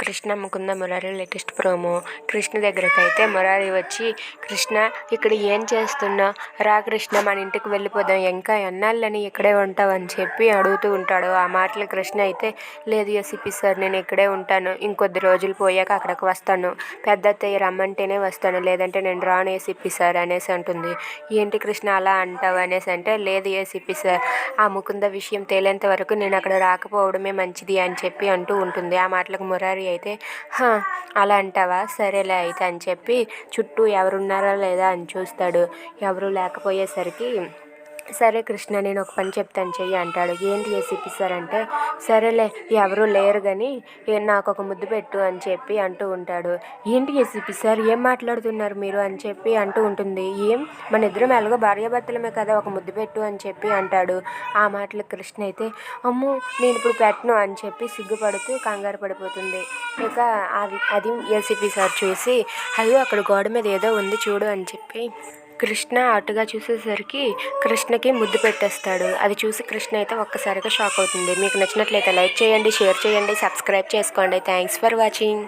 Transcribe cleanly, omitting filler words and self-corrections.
Krishna Mukunda Murari latest promo. Krishna దగ్గరకు అయితే మురారి వచ్చి, కృష్ణ ఇక్కడ ఏం చేస్తున్నా, రా కృష్ణ మన ఇంటికి వెళ్ళిపోదాం, ఇంకా ఎన్నాళ్ళని ఇక్కడే ఉంటావని చెప్పి అడుగుతూ ఉంటాడు. ఆ మాటలు కృష్ణ అయితే, లేదు ఏసీపీ సార్ నేను ఇక్కడే ఉంటాను, ఇంకొద్ది రోజులు పోయాక అక్కడికి వస్తాను, పెద్ద అత్తయ్య రమ్మంటేనే వస్తాను, లేదంటే నేను రాను ఏసీపీ సార్ అనేసి అంటుంది. ఏంటి కృష్ణ అలా అంటావు అనేసి అంటే, లేదు ఏసీపీ సార్ ఆ ముకుంద విషయం తేలేంత వరకు నేను అక్కడ రాకపోవడమే మంచిది అని చెప్పి అంటూ ఉంటుంది. ఆ మాటలకు మురారి అయితే, అలా అంటావా, సరేలే అయితే అని చెప్పి చుట్టూ ఎవరున్నారా లేదా అని చూస్తాడు. ఎవరు లేకపోయేసరికి, సరే కృష్ణ నేను ఒక పని చెప్తాను చెయ్యి అంటాడు. ఏంటి ఏసీపీ సార్ అంటే, సరేలే ఎవరూ లేరు కానీ నాకు ఒక ముద్దు పెట్టు అని చెప్పి అంటూ ఉంటాడు. ఏంటి ఏసీపీ సార్ ఏం మాట్లాడుతున్నారు మీరు అని చెప్పి అంటూ ఉంటుంది. ఏం మన ఇద్దరం ఎలాగో భార్యాభర్తలమే కదా, ఒక ముద్దు పెట్టు అని చెప్పి అంటాడు. ఆ మాటలు కృష్ణ అయితే, అమ్మో నేను ఇప్పుడు పెట్టను అని చెప్పి సిగ్గుపడుతూ కంగారు పడిపోతుంది. ఇక అది ఏసీపీ సార్ చూసి, అయ్యో అక్కడ గోడ మీద ఏదో ఉంది చూడు అని చెప్పి కృష్ణ అటుగా చూసేసరికి కృష్ణకి ముద్దు పెట్టేస్తాడు. అది చూసి కృష్ణ అయితే ఒక్కసారిగా షాక్ అవుతుంది. మీకు నచ్చినట్లయితే లైక్ చేయండి, షేర్ చేయండి, సబ్స్క్రైబ్ చేసుకోండి. Thanks for watching.